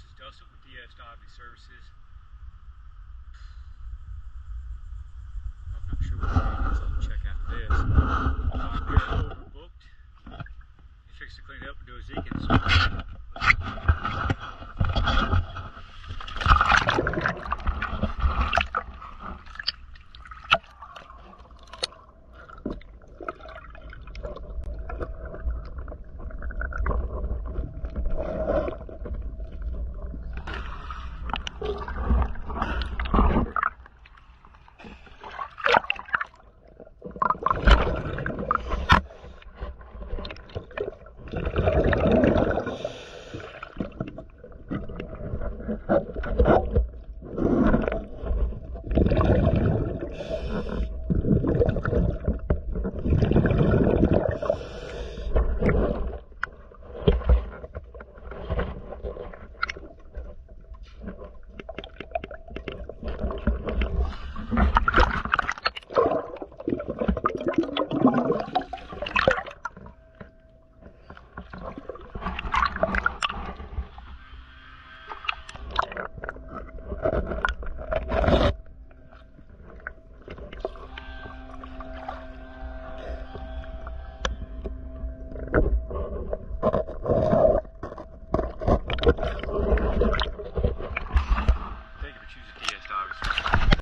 this is Dustin with DS Diving Services. I'm not sure what the name is. I'll check after this. I'm here at Overbooked. He fixed to clean it up and do a sunken inspection.